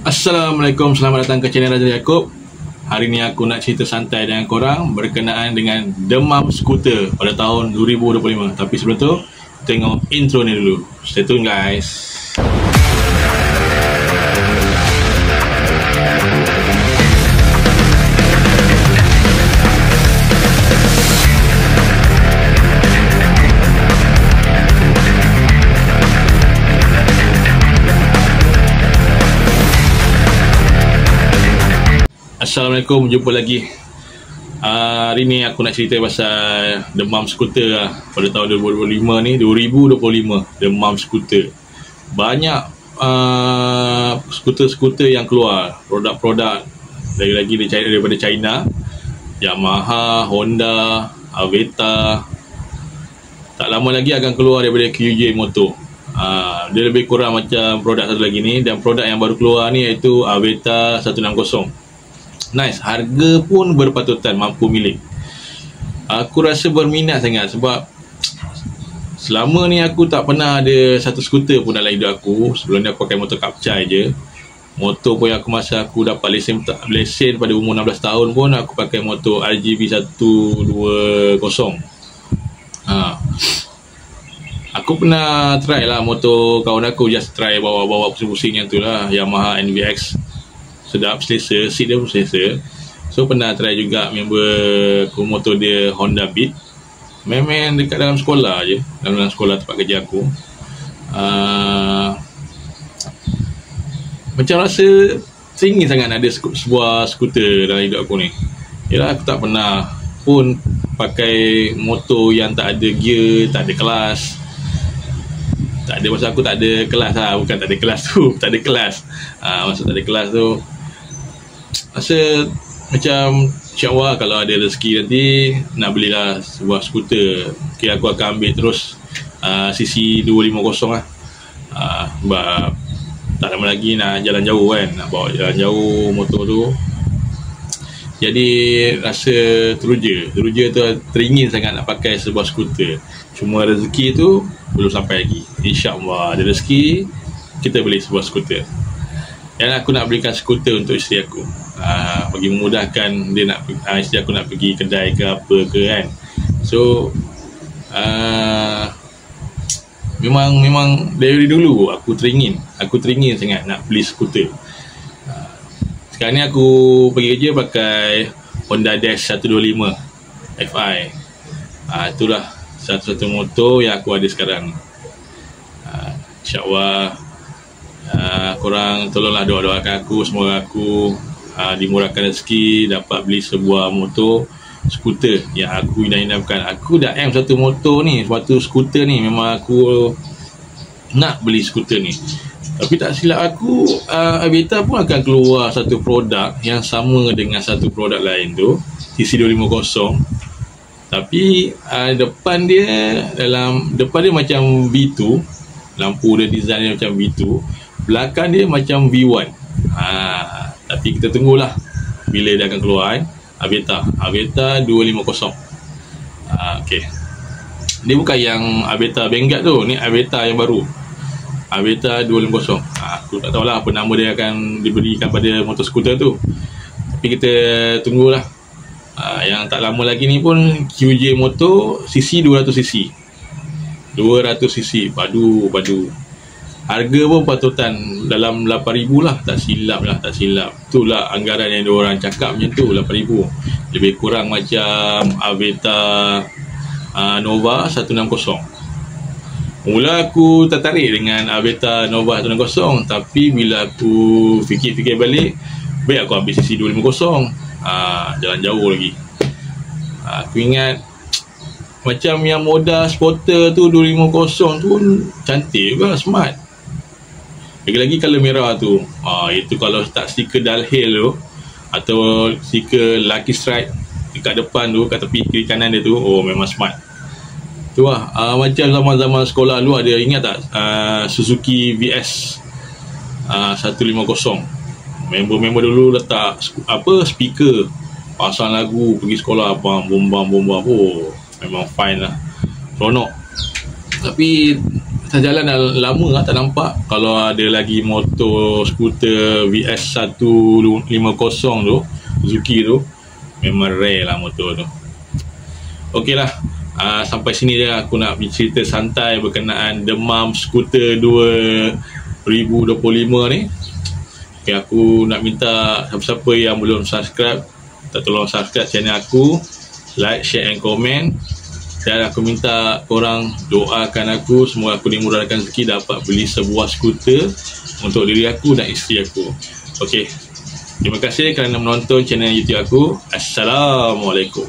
Assalamualaikum, selamat datang ke channel Raja Yaakob. Hari ni aku nak cerita santai dengan korang berkenaan dengan demam skuter pada tahun 2025. Tapi sebelum tu, tengok intro ni dulu. Stay tune guys. Assalamualaikum, jumpa lagi. Hari ni aku nak cerita pasal demam skuter lah. Pada tahun 2025 ni, 2025, demam skuter. Banyak skuter-skuter yang keluar, produk-produk daripada China, Yamaha, Honda, Aveta. Tak lama lagi akan keluar daripada QJ Motor. Dia lebih kurang macam produk satu lagi ni. Dan produk yang baru keluar ni iaitu Aveta 160. Nice, harga pun berpatutan, mampu milik. Aku rasa berminat sangat sebab selama ni aku tak pernah ada satu skuter pun dalam hidup aku. Sebelum ni aku pakai motor kapcai je. Motor pun aku masa aku dapat lesen pada umur 16 tahun pun aku pakai motor RGB 120. Aku pernah try lah motor kawan aku, just try bawa-bawa pusing-pusing yang tu lah, Yamaha NVX. Sedap, selesa, seat dia pun selesa. So pernah try juga member motor dia Honda Beat. Memang dekat dalam sekolah je, dalam sekolah tempat kerja aku. Macam rasa teringin sangat ada sebuah skuter dalam hidup aku ni. Yalah, aku tak pernah pun pakai motor yang tak ada gear, tak ada kelas. Tak ada, maksud aku tak ada kelas lah. Bukan tak ada kelas tu, tak ada kelas. Maksud tak ada kelas tu, rasa macam insyaAllah kalau ada rezeki nanti nak belilah sebuah skuter. Okay, aku akan ambil terus CC 250 lah. Sebab tak lama lagi nak jalan jauh kan, nak bawa jalan jauh motor tu. Jadi rasa teruja tu, teringin sangat nak pakai sebuah skuter. Cuma rezeki tu belum sampai lagi. InsyaAllah ada rezeki, kita beli sebuah skuter. Dan aku nak belikan skuter untuk isteri aku, bagi memudahkan dia nak, isteri aku nak pergi kedai ke apa ke kan. So memang dari dulu aku teringin sangat nak beli skuter. Sekarang ni aku pergi kerja pakai Honda Dash 125 Fi. Itulah satu-satu motor yang aku ada sekarang. InsyaAllah korang tolonglah doakan aku, semoga aku dimurahkan rezeki dapat beli sebuah motor skuter yang aku idam-idamkan. Aku dah satu motor ni, satu skuter ni. Memang aku nak beli skuter ni. Tapi tak silap aku, Aveta pun akan keluar satu produk yang sama dengan satu produk lain tu, CC250. Tapi depan dia macam V2, lampu dia design dia macam V2, belakang dia macam V1. Tapi kita tunggulah bila dia akan keluar kan. Aveta 250. Okay, dia bukan yang Aveta Vanguard tu, ni Aveta yang baru, Aveta 250. Aku tak tahulah apa nama dia akan diberikan pada motor skuter tu. Tapi kita tunggulah. Yang tak lama lagi ni pun QJ Motor CC 200cc. 200cc padu. Harga pun patutan dalam 8,000 lah, tak silap. Itulah anggaran yang diorang cakap macam tu, 8,000. Lebih kurang macam Aveta Nova 160. Mula aku tertarik dengan Aveta Nova 160. Tapi bila aku fikir-fikir balik, baik aku ambil CC 250. Jalan jauh lagi. Aku ingat macam yang Moda Sporter tu 250 tu pun cantik juga, smart. Lagi-lagi colour merah tu. Itu kalau tak stiker Dalhill tu atau stiker Lucky Strike dekat depan tu, kat tepi kiri kanan dia tu, memang smart. Tu lah. Macam zaman-zaman sekolah dulu ada, ingat tak Suzuki VS 150. Member-member dulu letak speaker, pasang lagu, pergi sekolah, bombang. Memang fine lah, seronok. Tapi atas jalan dah lama lah tak nampak. Kalau ada lagi motor skuter VS 150 tu, Suzuki tu, memang rare lah motor tu. Okey lah, sampai sini je aku nak cerita santai berkenaan demam skuter 2025 ni. Okay, aku nak minta siapa-siapa yang belum subscribe, tolong subscribe channel aku, like, share and comment. Dan aku minta korang doakan aku, semoga aku dimurahkan rezeki dapat beli sebuah skuter untuk diri aku dan isteri aku. Okey, terima kasih kerana menonton channel YouTube aku. Assalamualaikum.